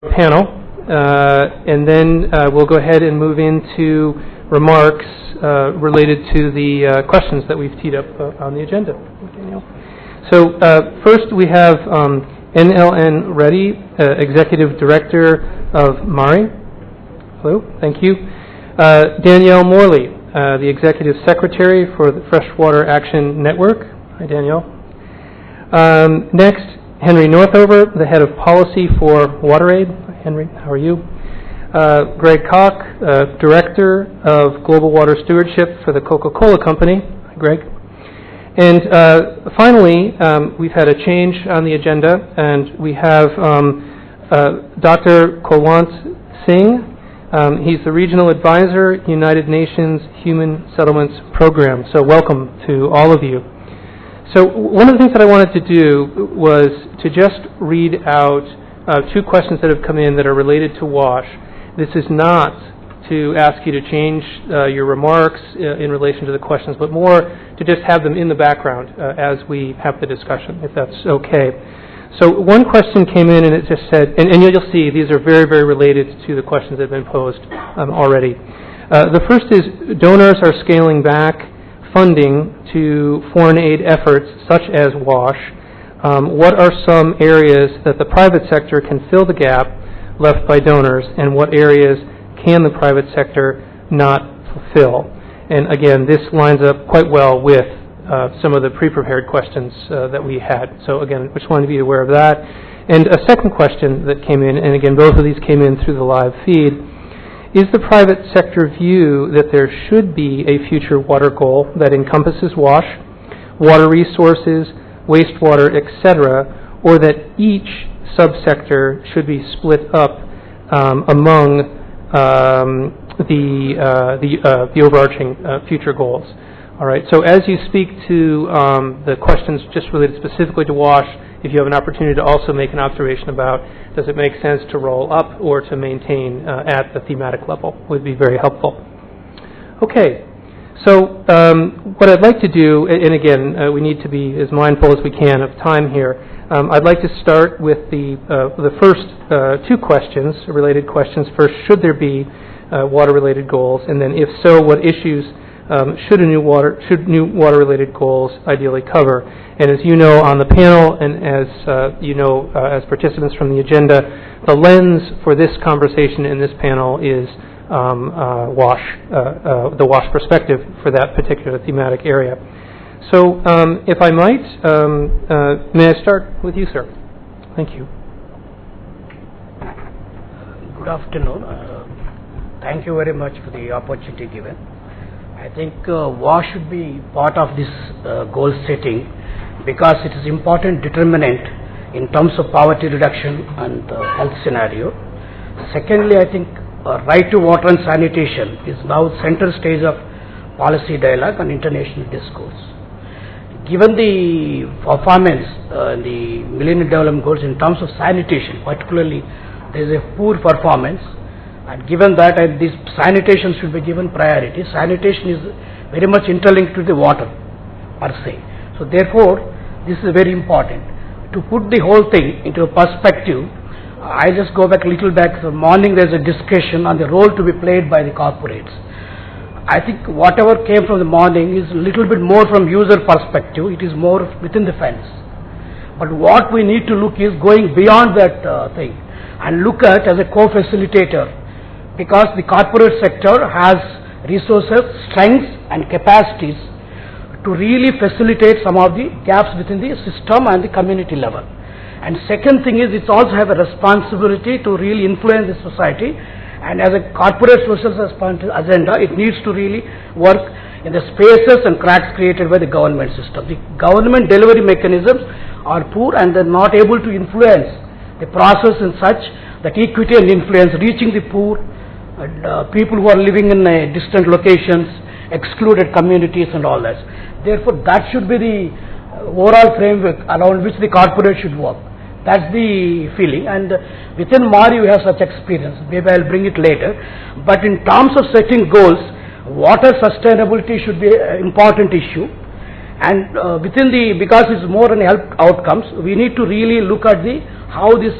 panel, and then we'll go ahead and move into remarks related to the questions that we've teed up on the agenda. Danielle. So first we have NLN Reddy, Executive Director of MARI. Hello, thank you. Danielle Morley, the Executive Secretary for the Freshwater Action Network. Hi, Danielle. Next, Henry Northover, the Head of Policy for WaterAid. Henry, how are you? Greg Koch, Director of Global Water Stewardship for the Coca-Cola Company. Hi, Greg. And finally, we've had a change on the agenda, and we have Dr. Kulwant Singh. He's the Regional Advisor, United Nations Human Settlements Program. So welcome to all of you. So one of the things that I wanted to do was to just read out two questions that have come in that are related to WASH. This is not to ask you to change your remarks in relation to the questions, but more to just have them in the background as we have the discussion, if that's okay. So one question came in and it just said, and you'll see these are very, very related to the questions that have been posed already. The first is, donors are scaling back funding to foreign aid efforts such as WASH. What are some areas that the private sector can fill the gap left by donors, and what areas can the private sector not fulfill? And again, this lines up quite well with some of the pre-prepared questions that we had. So again, just wanted to be aware of that. And a second question that came in, and again, both of these came in through the live feed, is the private sector view that there should be a future water goal that encompasses WASH, water resources, wastewater, etc., or that each subsector should be split up among the overarching future goals? All right, so as you speak to the questions just related specifically to WASH, if you have an opportunity to also make an observation about does it make sense to roll up or to maintain at the thematic level would be very helpful. Okay, so what I'd like to do, and again, we need to be as mindful as we can of time here. I'd like to start with the first two questions, related questions. First, should there be water-related goals? And then if so, what issues should new water-related goals ideally cover? And as you know on the panel, and as you know as participants from the agenda, the lens for this conversation in this panel is WASH, the WASH perspective for that particular thematic area. So if I might, may I start with you, sir? Thank you. Good afternoon. Thank you very much for the opportunity given. I think WASH should be part of this goal setting because it is important determinant in terms of poverty reduction and health scenario. Secondly, I think right to water and sanitation is now center stage of policy dialogue and international discourse. Given the performance the Millennium Development Goals in terms of sanitation, particularly there is a poor performance, and given that this sanitation should be given priority. Sanitation is very much interlinked to the water per se. So therefore, this is very important. To put the whole thing into a perspective, I just go back a little back. So morning there is a discussion on the role to be played by the corporates. I think whatever came from the morning is a little bit more from user perspective. It is more within the fence. But what we need to look is going beyond that thing and look at as a co-facilitator, because the corporate sector has resources, strengths and capacities to really facilitate some of the gaps within the system and the community level. And second thing is it also have a responsibility to really influence the society, and as a corporate social agenda it needs to really work in the spaces and cracks created by the government system. The government delivery mechanisms are poor and they are not able to influence the process in such that equity and influence reaching the poor, people who are living in distant locations, excluded communities and all that. Therefore, that should be the overall framework around which the corporate should work. That's the feeling, and within MARI we have such experience. Maybe I'll bring it later. But in terms of setting goals, water sustainability should be an important issue. And because it's more on health outcomes, we need to really look at how these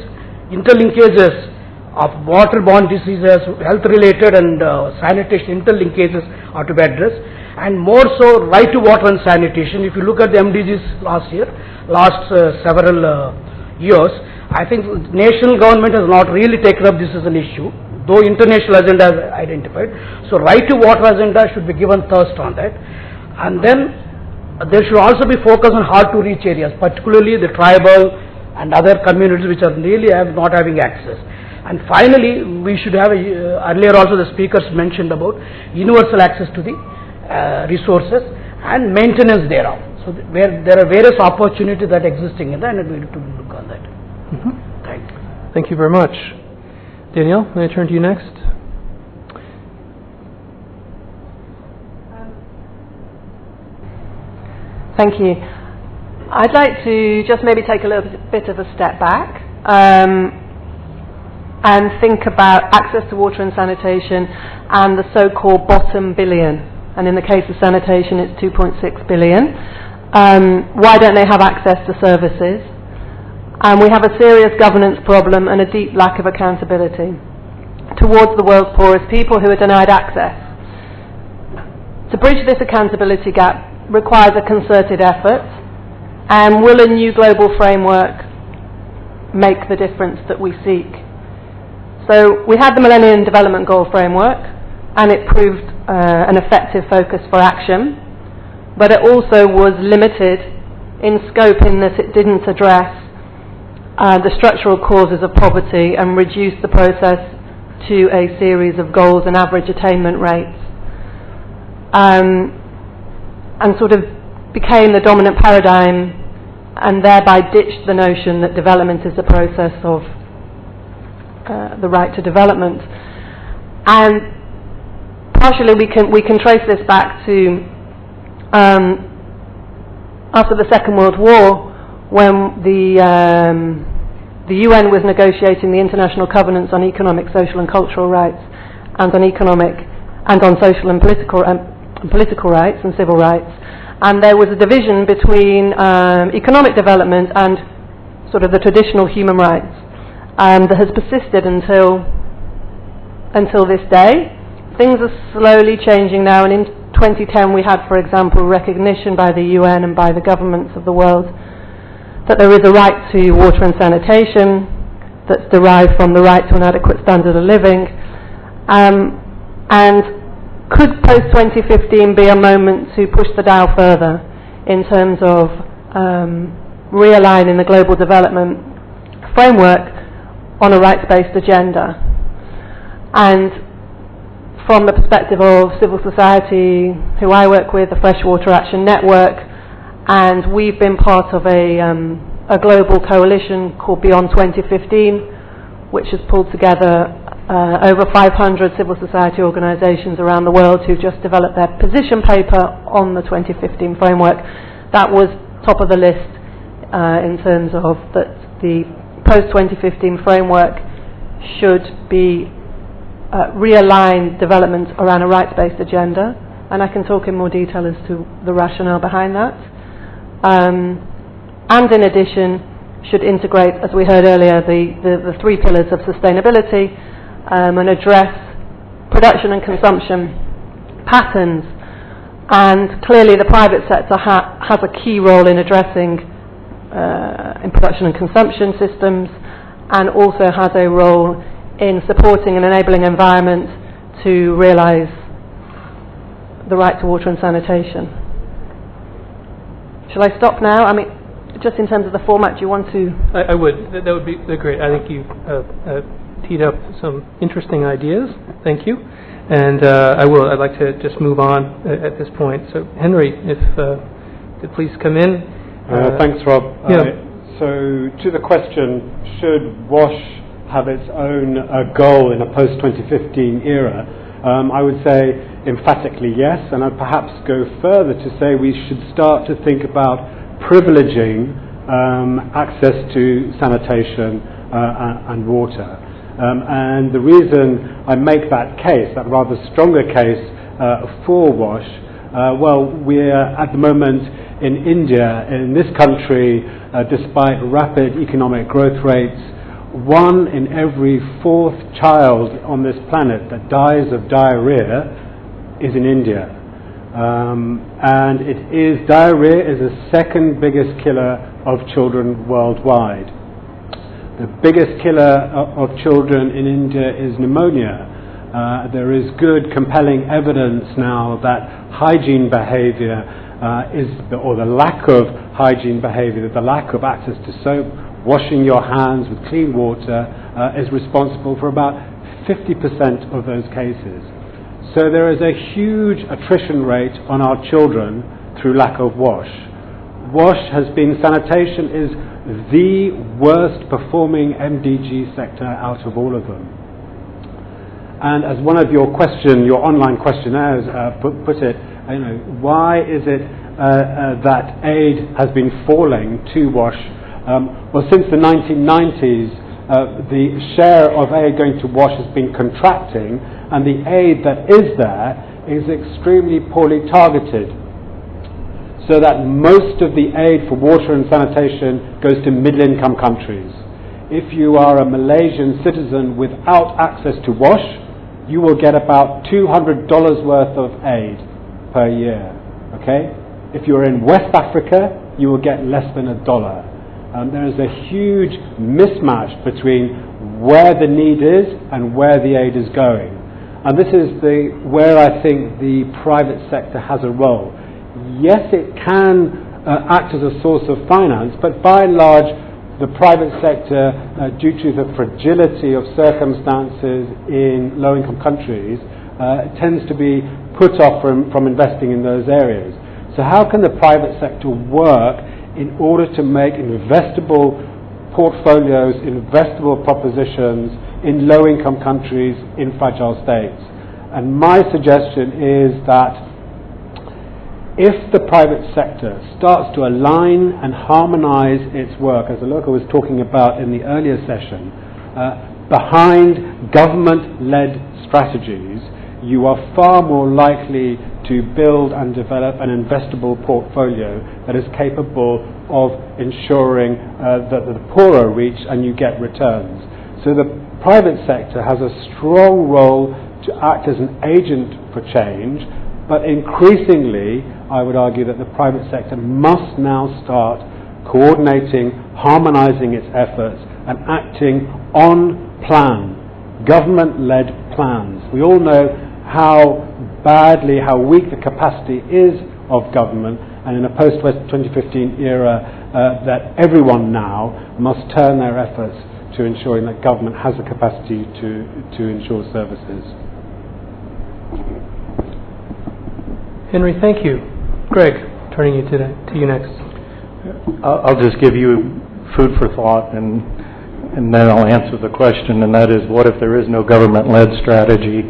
interlinkages of waterborne diseases, health-related and sanitation interlinkages are to be addressed, and more so right to water and sanitation. If you look at the MDGs last several years, I think national government has not really taken up this as an issue, though international agenda has identified. So right to water agenda should be given thrust on that. And then there should also be focus on hard to reach areas, particularly the tribal and other communities which are really not having access. And finally, we should have, earlier also the speakers mentioned about universal access to the resources and maintenance thereof. So where there are various opportunities that are existing in that, and we need to look on that. Thank you. Thank you very much. Danielle, may I turn to you next? Thank you. I'd like to just maybe take a little bit of a step back and think about access to water and sanitation and the so-called bottom billion. And in the case of sanitation, it's 2.6 billion. Why don't they have access to services? And we have a serious governance problem and a deep lack of accountability towards the world's poorest people who are denied access. To bridge this accountability gap requires a concerted effort, and will a new global framework make the difference that we seek? So we had the Millennium Development Goal framework, and it proved an effective focus for action, but it also was limited in scope in that it didn't address the structural causes of poverty and reduce the process to a series of goals and average attainment rates, and sort of became the dominant paradigm, and thereby ditched the notion that development is the process of the right to development. And partially we can trace this back to after the Second World War, when the UN was negotiating the international covenants on economic, social and cultural rights, and on social and political rights and civil rights, and there was a division between economic development and sort of the traditional human rights, that has persisted until this day. Things are slowly changing now, and in 2010 we had, for example, recognition by the UN and by the governments of the world that there is a right to water and sanitation that's derived from the right to an adequate standard of living, and could post-2015 be a moment to push the dial further in terms of realigning the global development framework on a rights-based agenda? And from the perspective of civil society, who I work with, the Freshwater Action Network, and we've been part of a global coalition called Beyond 2015, which has pulled together over 500 civil society organisations around the world who've just developed their position paper on the 2015 framework. That was top of the list in terms of that the post-2015 framework should be realign development around a rights-based agenda, and I can talk in more detail as to the rationale behind that. And in addition, should integrate, as we heard earlier, the three pillars of sustainability, and address production and consumption patterns. And clearly the private sector has a key role in addressing in production and consumption systems, and also has a role in supporting and enabling environment to realise the right to water and sanitation. Shall I stop now? I mean, just in terms of the format, do you want to? I would. That would be great. I think you teed up some interesting ideas. Thank you. And I'd like to just move on at this point. So, Henry, if could please come in. Thanks, Rob. Yeah. So, to the question, should WASH have its own goal in a post-2015 era? I would say emphatically yes, and I'd perhaps go further to say we should start to think about privileging access to sanitation and water. And the reason I make that case, that rather stronger case for WASH, we're at the moment in India, in this country, despite rapid economic growth rates, 1 in every 4th child on this planet that dies of diarrhea is in India. And diarrhea is the second biggest killer of children worldwide. The biggest killer of children in India is pneumonia. There is good, compelling evidence now that hygiene behavior or the lack of hygiene behavior, the lack of access to soap, washing your hands with clean water is responsible for about 50% of those cases. So there is a huge attrition rate on our children through lack of wash. Sanitation is the worst performing MDG sector out of all of them. And as one of your online questionnaires put it, why is it that aid has been falling to WASH? Well, since the 1990s, the share of aid going to WASH has been contracting, and the aid that is there is extremely poorly targeted. So that most of the aid for water and sanitation goes to middle-income countries. If you are a Malaysian citizen without access to WASH, you will get about $200 worth of aid per year. Okay? If you're in West Africa, you will get less than $1. There is a huge mismatch between where the need is and where the aid is going. And this is where I think the private sector has a role. Yes, it can act as a source of finance, but by and large, the private sector, due to the fragility of circumstances in low-income countries, tends to be put off from investing in those areas. So how can the private sector work in order to make investable portfolios, investable propositions in low-income countries in fragile states? And my suggestion is that if the private sector starts to align and harmonize its work, as Aloka was talking about in the earlier session, behind government-led strategies, you are far more likely to build and develop an investable portfolio that is capable of ensuring that the poor are reached and you get returns. So the private sector has a strong role to act as an agent for change, but increasingly, I would argue that the private sector must now start coordinating, harmonizing its efforts, and acting on plan, government-led plans. We all know how weak the capacity is of government, and in a post-2015 era, that everyone now must turn their efforts to ensuring that government has the capacity to ensure services. Henry, thank you. Greg, turning to you next. I'll just give you food for thought, and then I'll answer the question, and that is, what if there is no government-led strategy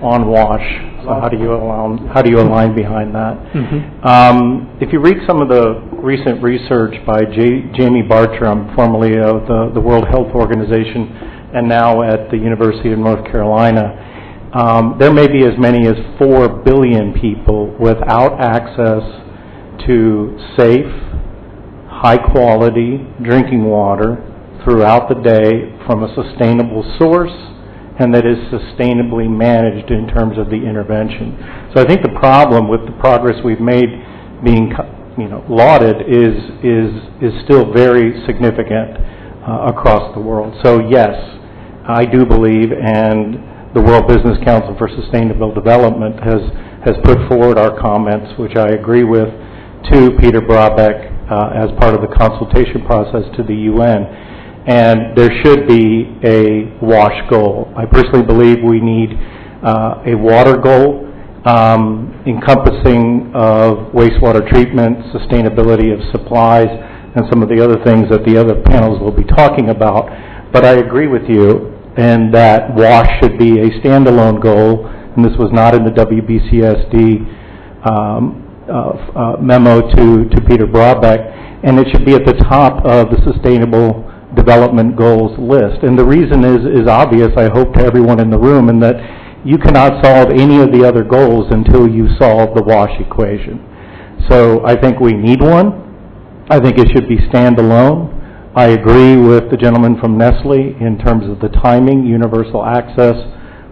on WASH? So how do you align behind that? Mm-hmm. If you read some of the recent research by Jamie Bartram, formerly of the World Health Organization, and now at the University of North Carolina, there may be as many as 4 billion people without access to safe, high-quality drinking water throughout the day from a sustainable source, and that is sustainably managed in terms of the intervention. So I think the problem with the progress we've made being lauded is still very significant across the world. So yes, I do believe, and the World Business Council for Sustainable Development has put forward our comments, which I agree with, to Peter Brabeck as part of the consultation process to the UN. And there should be a WASH goal. I personally believe we need a water goal encompassing of wastewater treatment, sustainability of supplies, and some of the other things that the other panels will be talking about. But I agree with you in that WASH should be a standalone goal, and this was not in the WBCSD memo to Peter Brabeck, and it should be at the top of the Sustainable Development Goals list. And the reason is obvious, I hope, to everyone in the room, in that you cannot solve any of the other goals until you solve the WASH equation. So I think we need one. I think it should be standalone. I agree with the gentleman from Nestle in terms of the timing, universal access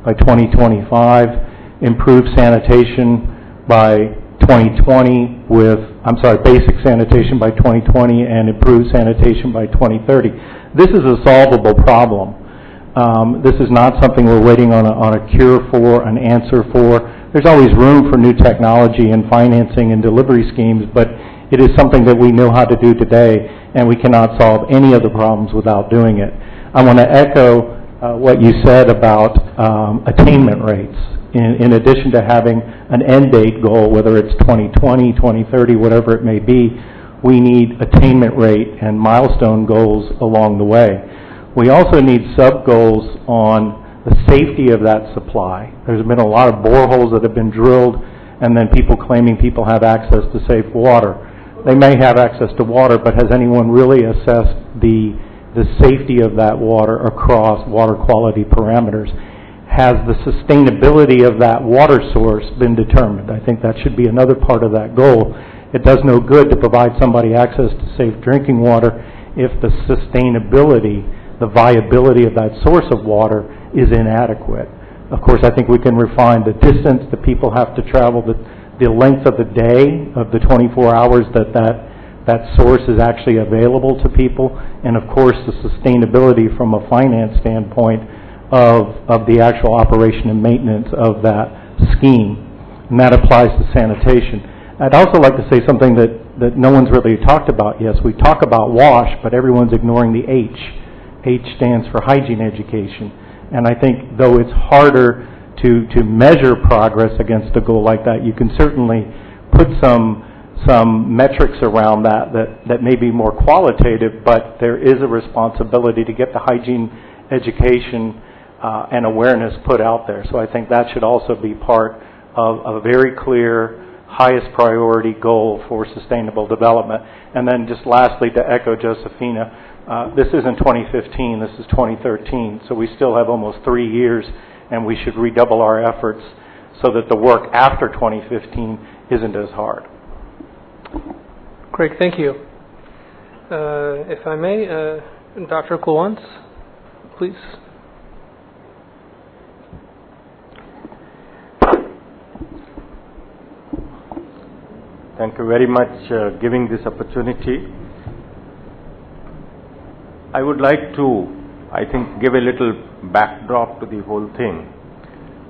by 2025, improved sanitation by 2020 basic sanitation by 2020 and improved sanitation by 2030. This is a solvable problem. This is not something we're waiting on a cure for, an answer for. There's always room for new technology and financing and delivery schemes, but it is something that we know how to do today, and we cannot solve any of the problems without doing it. I want to echo what you said about attainment rates. In addition to having an end date goal, whether it's 2020, 2030, whatever it may be, we need attainment rate and milestone goals along the way. We also need sub-goals on the safety of that supply. There's been a lot of boreholes that have been drilled, and then people claiming people have access to safe water. They may have access to water, but has anyone really assessed the safety of that water across water quality parameters? Has the sustainability of that water source been determined? I think that should be another part of that goal. It does no good to provide somebody access to safe drinking water if the sustainability, the viability of that source of water is inadequate. Of course, I think we can refine the distance that people have to travel, the length of the day, of the 24 hours that source is actually available to people, and of course the sustainability from a finance standpoint of the actual operation and maintenance of that scheme. And that applies to sanitation. I'd also like to say something that no one's really talked about. Yes, we talk about WASH, but everyone's ignoring the H. H stands for hygiene education. And I think though it's harder to measure progress against a goal like that, you can certainly put some metrics around that may be more qualitative, but there is a responsibility to get the hygiene education and awareness put out there. So I think that should also be part of a very clear, highest priority goal for sustainable development. And then just lastly, to echo Josephina, this isn't 2015, this is 2013, so we still have almost 3 years, and we should redouble our efforts so that the work after 2015 isn't as hard. Great, thank you. If I may, Dr. Kulwant, please. Thank you very much giving this opportunity. I would like to, I think, give a little backdrop to the whole thing.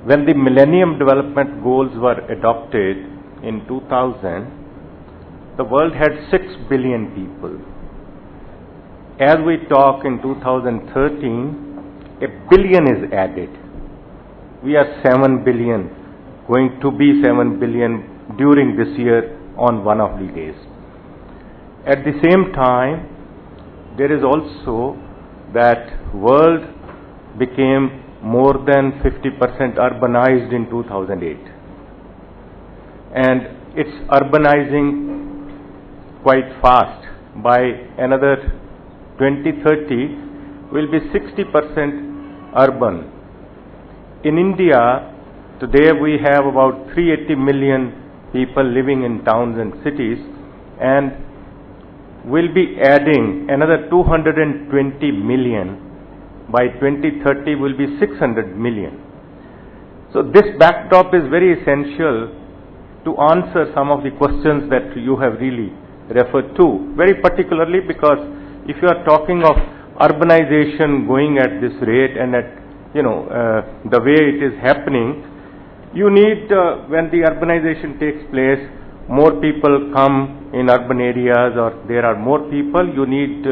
When the Millennium Development Goals were adopted in 2000, the world had 6 billion people. As we talk in 2013, 1 billion is added. We are 7 billion, going to be 7 billion during this year on one of the days. At the same time, there is also that world became more than 50% urbanized in 2008. And it's urbanizing quite fast. By another 2030, will be 60% urban. In India, today we have about 380 million people living in towns and cities, and will be adding another 220 million. By 2030 will be 600 million. So this backdrop is very essential to answer some of the questions that you have really referred to, very particularly because if you are talking of urbanization going at this rate and at the way it is happening, you need, when the urbanization takes place, more people come in urban areas, or there are more people, you need,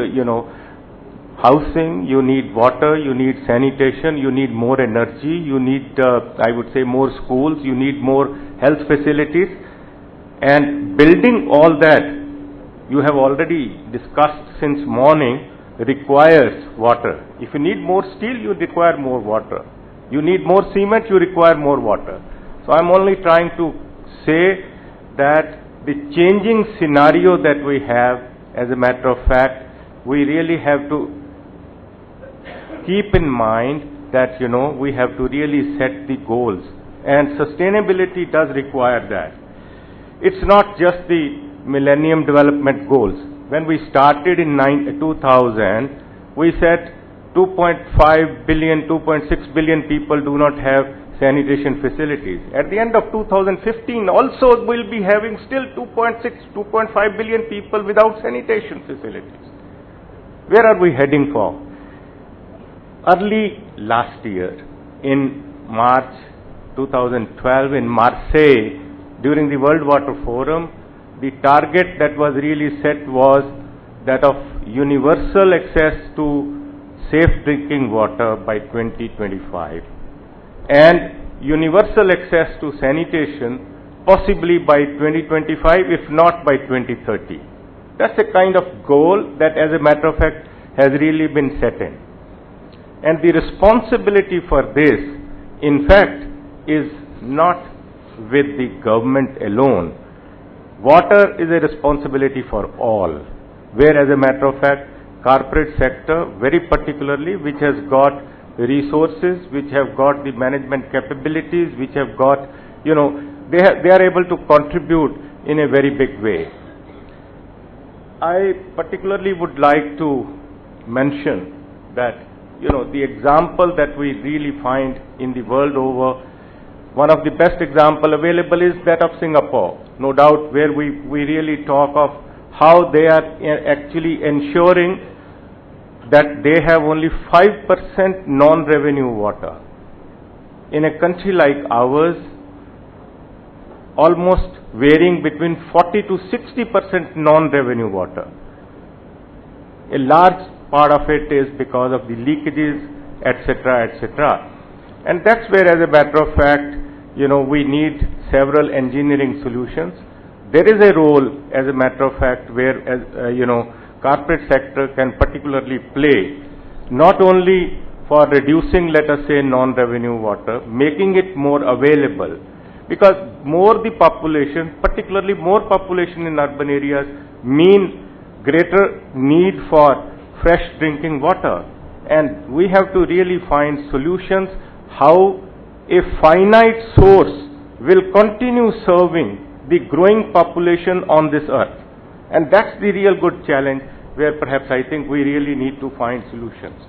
housing, you need water, you need sanitation, you need more energy, you need, I would say, more schools, you need more health facilities. And building all that, you have already discussed since morning, requires water. If you need more steel, you require more water. You need more cement, you require more water. So I'm only trying to say that the changing scenario that we have, as a matter of fact, we really have to keep in mind that, we have to really set the goals. And sustainability does require that. It's not just the Millennium Development Goals. when we started in 2000, we said 2.5 billion, 2.6 billion people do not have sanitation facilities. At the end of 2015 also we'll be having still 2.6, 2.5 billion people without sanitation facilities. Where are we heading for? Early last year, in March 2012 in Marseille, during the World Water Forum, the target that was really set was that of universal access to safe drinking water by 2025 and universal access to sanitation possibly by 2025, if not by 2030. That's a kind of goal that, as a matter of fact, has really been set in. And the responsibility for this, in fact, is not with the government alone. Water is a responsibility for all, where, as a matter of fact, corporate sector, very particularly, which has got resources, which have got the management capabilities, which have got, they are able to contribute in a very big way. I particularly would like to mention that, the example that we really find in the world over, one of the best example available is that of Singapore, no doubt, where we really talk of how they are actually ensuring that they have only 5% non-revenue water. In a country like ours, almost varying between 40 to 60% non-revenue water. A large part of it is because of the leakages, etc., etc. And that's where, as a matter of fact, we need several engineering solutions. There is a role, as a matter of fact, where, corporate sector can particularly play, not only for reducing, let us say, non-revenue water, making it more available, because more the population, particularly more population in urban areas, mean greater need for fresh drinking water. And we have to really find solutions how a finite source will continue serving the growing population on this earth. And that's the real good challenge where perhaps I think we really need to find solutions.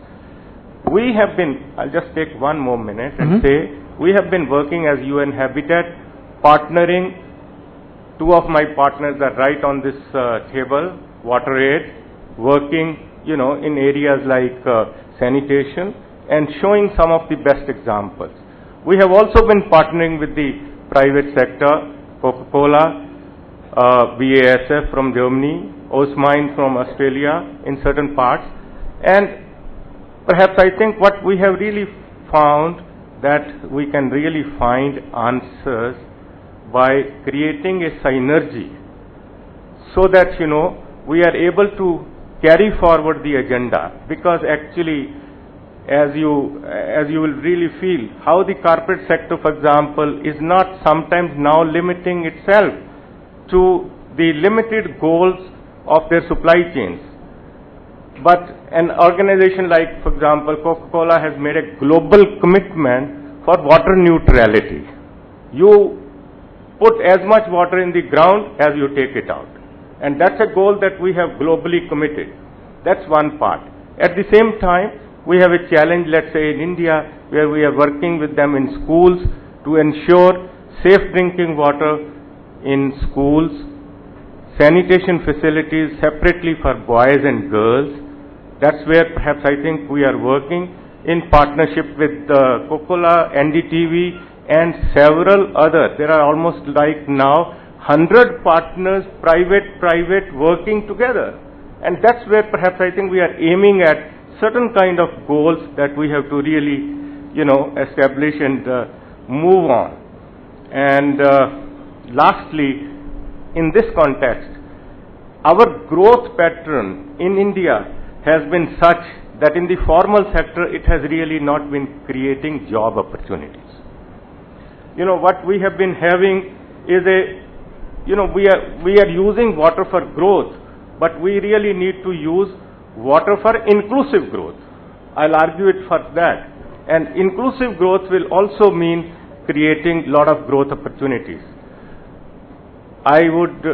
We have been, I'll just take one more minute and say, we have been working as UN Habitat, partnering, two of my partners are right on this table, WaterAid, working, in areas like sanitation and showing some of the best examples. We have also been partnering with the private sector, Coca-Cola, BASF from Germany, Osmine from Australia in certain parts, and perhaps I think what we have really found that we can really find answers by creating a synergy so that we are able to carry forward the agenda, because actually as you will really feel how the corporate sector, for example, is not sometimes now limiting itself to the limited goals of their supply chains. But an organization like, for example, Coca-Cola has made a global commitment for water neutrality. You put as much water in the ground as you take it out. And that's a goal that we have globally committed. That's one part. At the same time, we have a challenge, let's say in India, where we are working with them in schools to ensure safe drinking water in schools, sanitation facilities separately for boys and girls. That's where perhaps I think we are working in partnership with Coca-Cola, NDTV, and several others. There are almost like now 100 partners, private, working together. And that's where perhaps I think we are aiming at certain kind of goals that we have to really, establish and move on. And lastly, in this context, our growth pattern in India has been such that in the formal sector it has really not been creating job opportunities. What we have been having is we are using water for growth, but we really need to use water for inclusive growth. I'll argue it for that. And inclusive growth will also mean creating a lot of growth opportunities. I would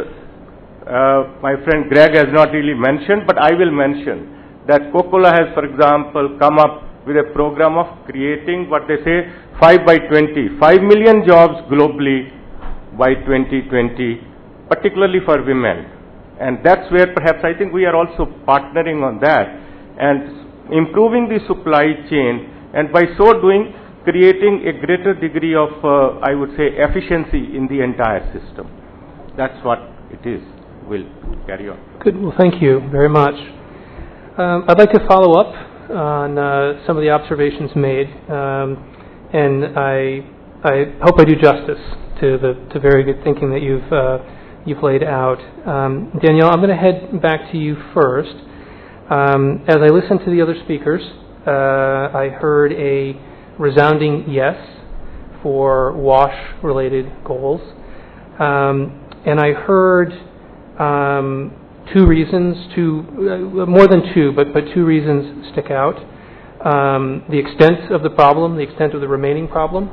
my friend Greg has not really mentioned, but I will mention that Coca-Cola has, for example, come up with a program of creating what they say 5 by 20, 5 million jobs globally by 2020, particularly for women. And that's where perhaps I think we are also partnering on that and improving the supply chain, and by so doing creating a greater degree of, I would say, efficiency in the entire system. That's what it is. We'll carry on. Good. Well, thank you very much. I'd like to follow up on some of the observations made, and I hope I do justice to the very good thinking that you've laid out. Danielle, I'm going to head back to you first. As I listened to the other speakers, I heard a resounding yes for WASH-related goals, and I heard two reasons, more than two, but two reasons stick out. The extent of the problem, the extent of the remaining problem,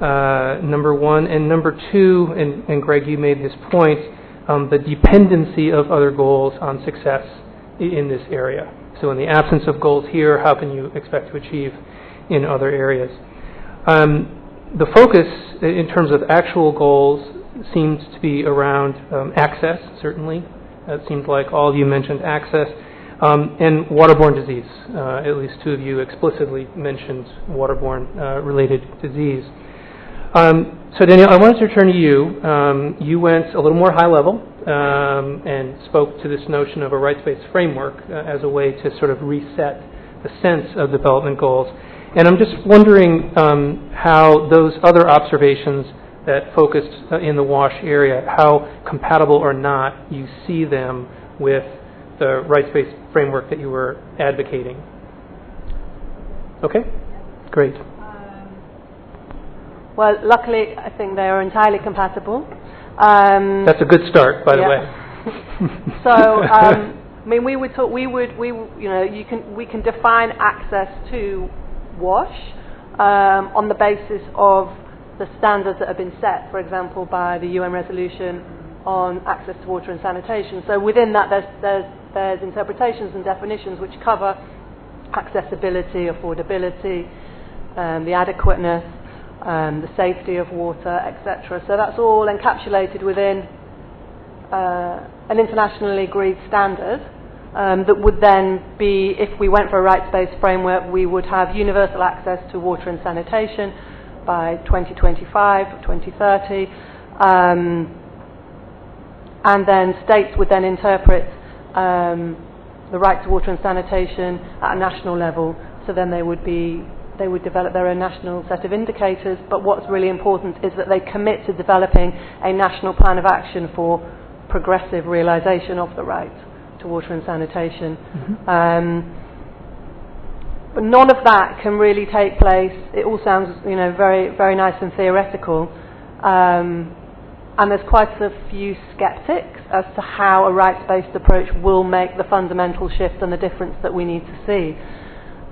number one, and number two, and Greg, you made this point, the dependency of other goals on success in this area. So in the absence of goals here, how can you expect to achieve in other areas? The focus in terms of actual goals seems to be around access, certainly. It seems like all of you mentioned access, and waterborne disease. At least two of you explicitly mentioned waterborne related disease. So Danielle, I wanted to turn to you. You went a little more high level and spoke to this notion of a rights-based framework as a way to sort of reset the sense of development goals. And I'm just wondering how those other observations that focused in the WASH area, how compatible or not you see them with the rights-based framework that you were advocating. Okay? Great. Well, luckily, I think they are entirely compatible. That's a good start, by the way. So, I mean, we can define access to WASH on the basis of the standards that have been set, for example, by the UN resolution on access to water and sanitation. So within that, there's interpretations and definitions which cover accessibility, affordability, the adequateness, the safety of water, etc. So that's all encapsulated within an internationally agreed standard that would then be, if we went for a rights-based framework, we would have universal access to water and sanitation by 2025, 2030, and then states would then interpret the right to water and sanitation at a national level. So then they would develop their own national set of indicators. But what's really important is that they commit to developing a national plan of action for progressive realisation of the right to water and sanitation. Mm-hmm. But none of that can really take place. It all sounds, very, very nice and theoretical. And there's quite a few skeptics as to how a rights-based approach will make the fundamental shift and the difference that we need to see.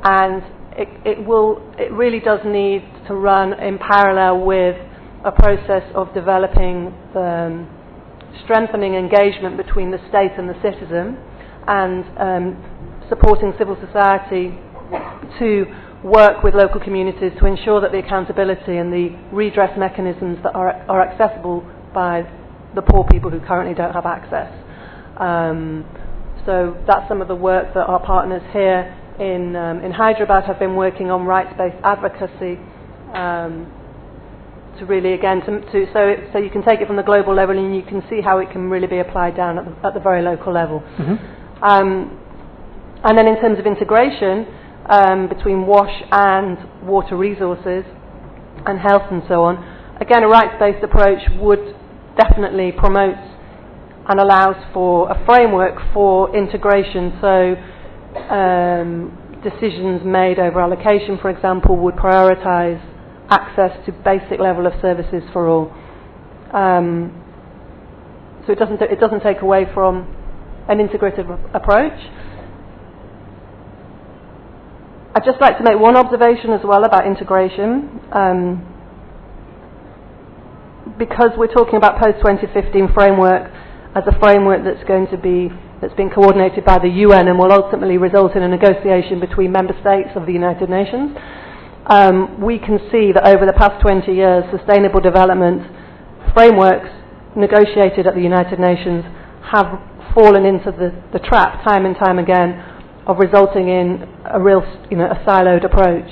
And it really does need to run in parallel with a process of developing the strengthening engagement between the state and the citizen, and supporting civil society to work with local communities to ensure that the accountability and the redress mechanisms that are accessible by the poor people who currently don't have access. So that's some of the work that our partners here in Hyderabad have been working on, rights-based advocacy, to really, again, so you can take it from the global level and you can see how it can really be applied down at the very local level. Mm-hmm. And then in terms of integration between WASH and water resources and health and so on, again, a rights-based approach would definitely promote and allows for a framework for integration. So decisions made over allocation, for example, would prioritise access to basic level of services for all. So it doesn't take away from an integrative approach. I'd just like to make one observation as well about integration. Because we're talking about post-2015 framework, as a framework that's been coordinated by the UN and will ultimately result in a negotiation between member states of the United Nations. We can see that over the past 20 years, sustainable development frameworks negotiated at the United Nations have fallen into the trap time and time again of resulting in a real, a siloed approach.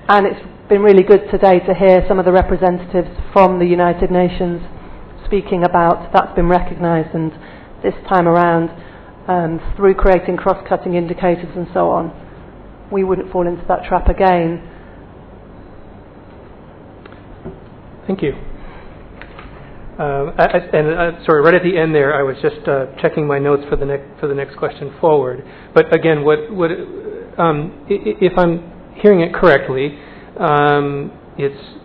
And it's been really good today to hear some of the representatives from the United Nations speaking about that's been recognised, and this time around, through creating cross-cutting indicators and so on, we wouldn't fall into that trap again. Thank you. Sorry, right at the end there, I was just checking my notes for the next question forward. But again, if I'm hearing it correctly, it's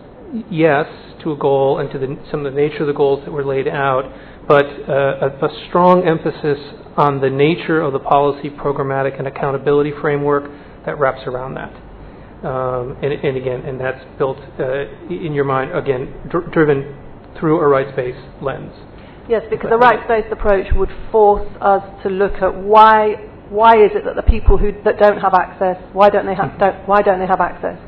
yes to a goal and to some of the nature of the goals that were laid out, but a strong emphasis on the nature of the policy, programmatic, and accountability framework that wraps around that. And that's built in your mind, again, driven through a rights-based lens. Yes, because a rights-based approach would force us to look at why is it that the people that don't have access, why don't they have access?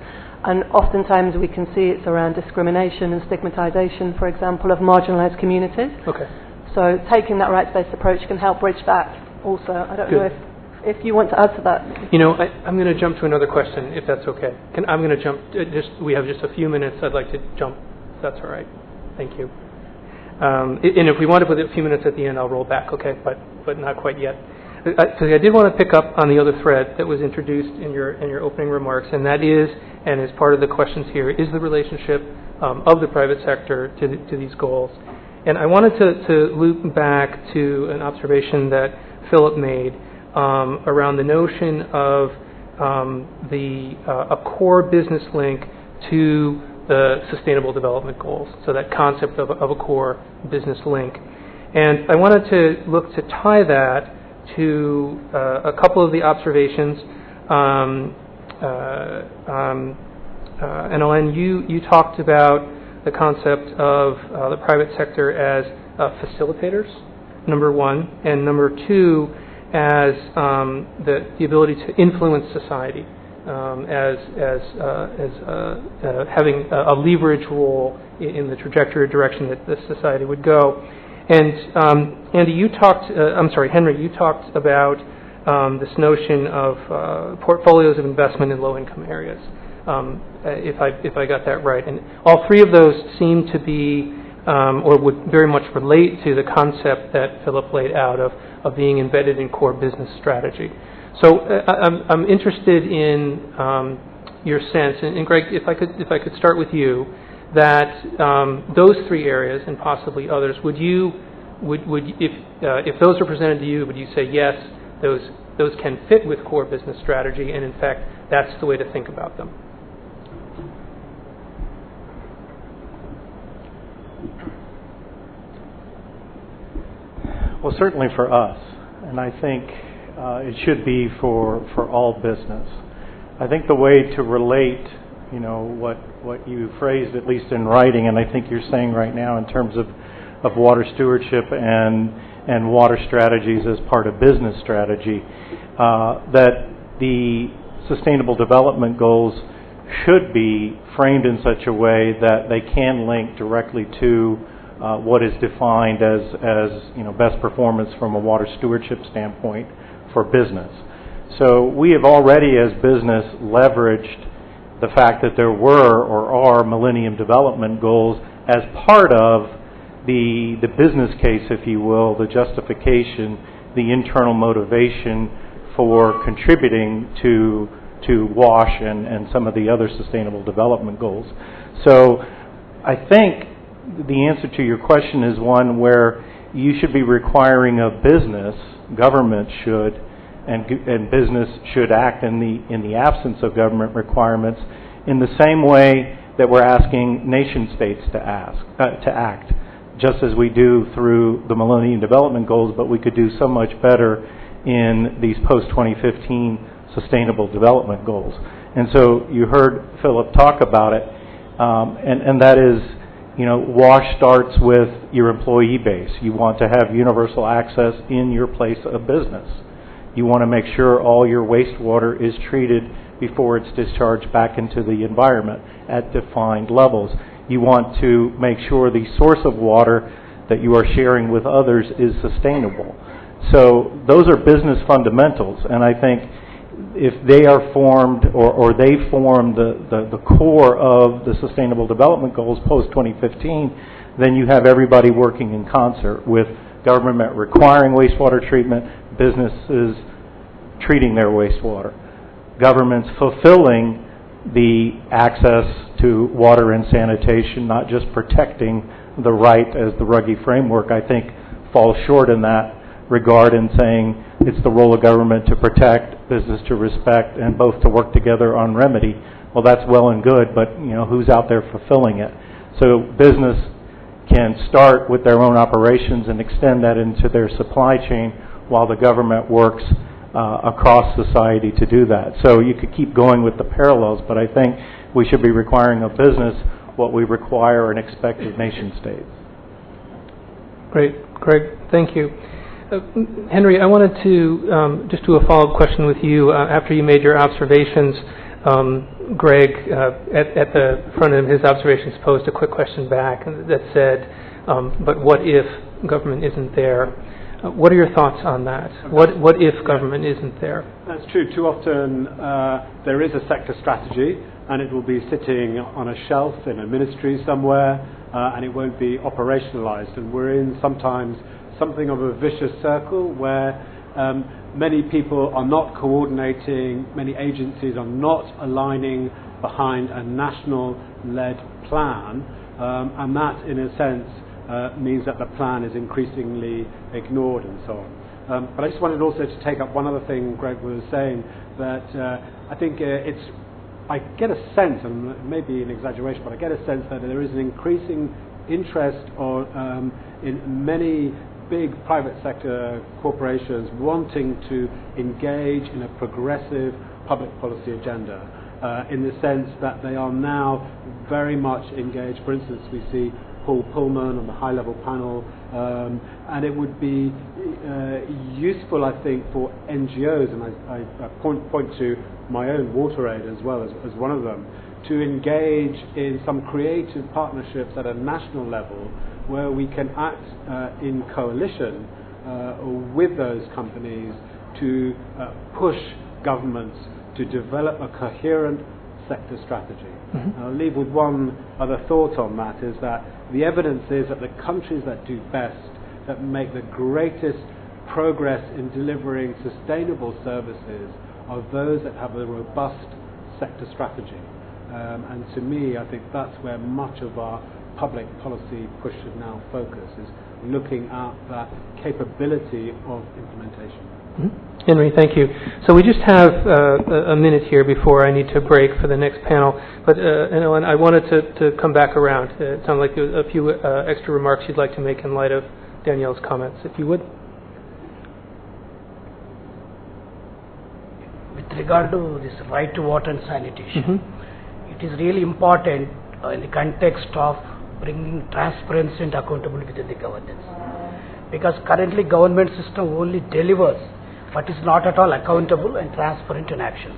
And oftentimes we can see it's around discrimination and stigmatization, for example, of marginalized communities. Okay. So taking that rights-based approach can help bridge that also. I don't know if you want to add to that. I'm going to jump to another question, if that's okay. I'm going to jump, we have just a few minutes. I'd like to jump, if that's all right. Thank you. And if we want to put a few minutes at the end, I'll roll back, okay? But not quite yet. So I did want to pick up on the other thread that was introduced in your opening remarks, and that is, and is part of the questions here, is the relationship of the private sector to these goals. And I wanted to loop back to an observation that Philip made around the notion of a core business link to the Sustainable Development Goals, so that concept of a core business link. And I wanted to look to tie that to a couple of the observations. And Ellen, you talked about the concept of the private sector as facilitators, number one, and number two, as the ability to influence society, as having a leverage role in the trajectory or direction that the society would go. And Henry, you talked about this notion of portfolios of investment in low-income areas, if I got that right. And all three of those seem to be, or would very much relate to the concept that Philip laid out of being embedded in core business strategy. So I'm interested in your sense, and Greg, if I could start with you, that those three areas and possibly others, if those are presented to you, would you say yes, those can fit with core business strategy, and in fact that's the way to think about them? Well, certainly for us, and I think it should be for all business. I think the way to relate, what you phrased, at least in writing, and I think you're saying right now in terms of water stewardship and water strategies as part of business strategy, that the Sustainable Development Goals should be framed in such a way that they can link directly to what is defined as best performance from a water stewardship standpoint for business. So we have already, as business, leveraged the fact that there were or are Millennium Development Goals as part of the business case, if you will, the justification, the internal motivation for contributing to WASH and some of the other Sustainable Development Goals. So I think the answer to your question is one where you should be requiring of business, government should, and business should act in the absence of government requirements in the same way that we're asking nation states to act, just as we do through the Millennium Development Goals, but we could do so much better in these post-2015 Sustainable Development Goals. And so you heard Philip talk about it, and that is, WASH starts with your employee base. You want to have universal access in your place of business. You want to make sure all your wastewater is treated before it's discharged back into the environment at defined levels. You want to make sure the source of water that you are sharing with others is sustainable. So those are business fundamentals, and I think if they are formed or they form the core of the Sustainable Development Goals post-2015, then you have everybody working in concert with government requiring wastewater treatment, businesses treating their wastewater, governments fulfilling the access to water and sanitation, not just protecting the right as the Ruggie framework, I think, falls short in that regard in saying it's the role of government to protect, business to respect, and both to work together on remedy. Well, that's well and good, but who's out there fulfilling it? So business can start with their own operations and extend that into their supply chain while the government works across society to do that. So you could keep going with the parallels, but I think we should be requiring of business what we require and expect of nation states. Great, Greg, thank you. Henry, I wanted to just do a follow-up question with you after you made your observations. Greg, at the front of his observations, posed a quick question back that said, but what if government isn't there? What are your thoughts on that? What if government isn't there? That's true. Too often there is a sector strategy and it will be sitting on a shelf in a ministry somewhere and it won't be operationalized. And we're in sometimes something of a vicious circle where many people are not coordinating, many agencies are not aligning behind a national-led plan, and that, in a sense, means that the plan is increasingly ignored and so on. But I just wanted also to take up one other thing Greg was saying, that I think I get a sense, and it may be an exaggeration, but I get a sense that there is an increasing interest in many big private sector corporations wanting to engage in a progressive public policy agenda in the sense that they are now very much engaged. For instance, we see Paul Pullman on the high-level panel, and it would be useful, I think, for NGOs, and I point to my own WaterAid as well as one of them, to engage in some creative partnerships at a national level where we can act in coalition with those companies to push governments to develop a coherent sector strategy. Mm-hmm. I'll leave with one other thought on that, is that the evidence is that the countries that do best, that make the greatest progress in delivering sustainable services, are those that have a robust sector strategy. And to me, I think that's where much of our public policy push should now focus, is looking at that capability of implementation. Mm-hmm. Henry, thank you. So we just have a minute here before I need to break for the next panel. But and I wanted to come back around. It sounded like a few extra remarks you'd like to make in light of Danielle's comments, if you would. With regard to this right to water and sanitation, mm-hmm. it is really important in the context of bringing transparency and accountability within the governance. Because currently government system only delivers but is not at all accountable and transparent in actions.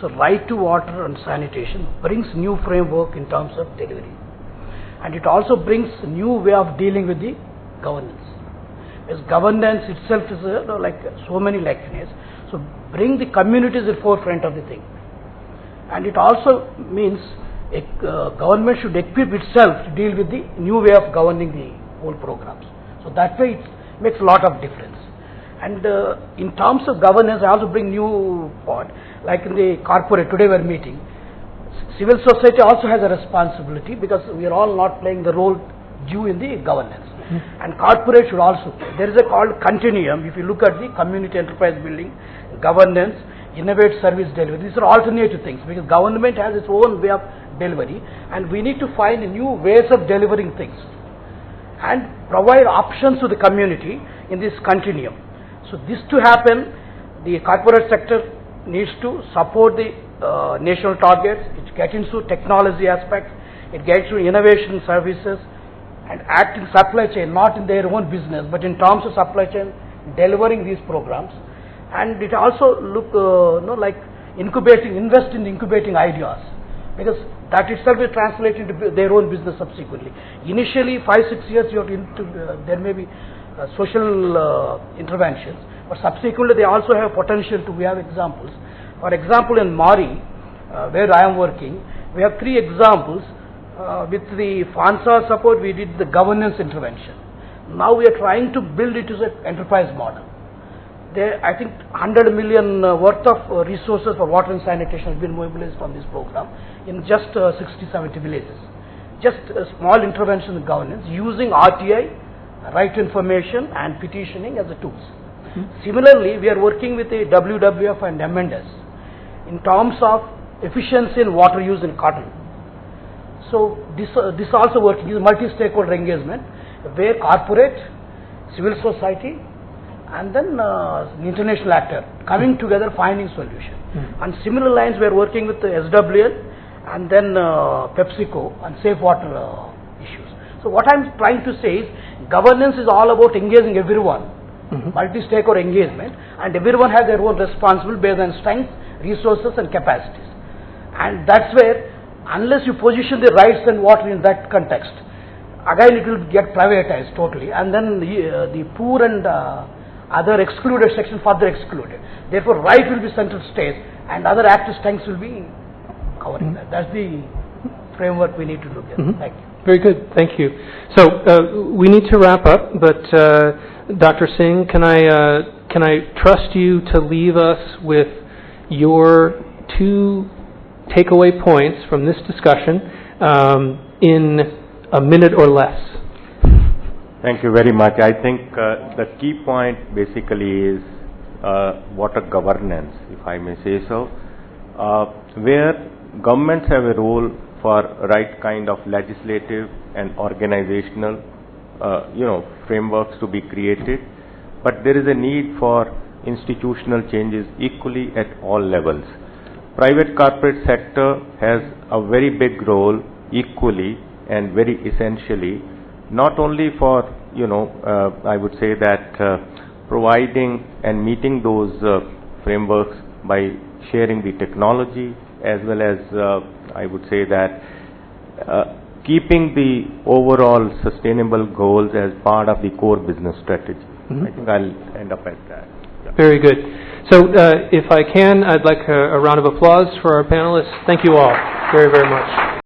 So right to water and sanitation brings new framework in terms of delivery. And it also brings a new way of dealing with the governance. Because governance itself is like so many lacunas. So bring the communities at the forefront of the thing. And it also means government should equip itself to deal with the new way of governing the whole programs. So that way it makes a lot of difference. And in terms of governance, I also bring new point. Like in the corporate, today we are meeting. Civil society also has a responsibility because we are all not playing the role due in the governance. Mm-hmm. And corporate should also. There is a called continuum. If you look at the community enterprise building, governance, innovate service delivery, these are alternative things because government has its own way of delivery and we need to find new ways of delivering things and provide options to the community in this continuum. So this to happen, the corporate sector needs to support the national targets, it gets into technology aspects, it gets to innovation services, and act in supply chain, not in their own business, but in terms of supply chain, delivering these programs. And it also look like invest in incubating ideas, because that itself will translate into their own business subsequently. Initially, 5-6 years, there may be social interventions, but subsequently they also have potential to. We have examples. For example, in Morley, where I am working, we have 3 examples. With the FANSA support, we did the governance intervention. Now we are trying to build it as an enterprise model. There, I think 100 million worth of resources for water and sanitation has been mobilized from this program in just 60-70 villages. Just a small intervention in governance using RTI, right information and petitioning as the tools. Similarly, we are working with the WWF and M&S in terms of efficiency in water use in cotton. So this also working is multi-stakeholder engagement, where corporate, civil society, and then the international actor coming together finding solution. And similar lines we are working with the SWL and then PepsiCo and safe water issues. So what I am trying to say is governance is all about engaging everyone, multi-stakeholder engagement, and everyone has their own responsibility based on strengths, resources and capacities. And that's where, unless you position the rights and water in that context, again it will get privatized totally, and then the poor and other excluded section further excluded. Therefore, right will be central stage, and other active strengths will be covering that. That's the framework we need to look at. Thank you. Very good. Thank you. So we need to wrap up, but Dr. Singh, can I trust you to leave us with your 2 takeaway points from this discussion in a minute or less? Thank you very much. I think the key point basically is water governance, if I may say so, where governments have a role for right kind of legislative and organizational frameworks to be created, but there is a need for institutional changes equally at all levels. Private corporate sector has a very big role equally and very essentially, not only for I would say that providing and meeting those frameworks by sharing the technology, as well as I would say that keeping the overall sustainable goals as part of the core business strategy. I think I'll end up at that. Yeah. Very good. So if I can, I'd like a round of applause for our panelists. Thank you all very, very much.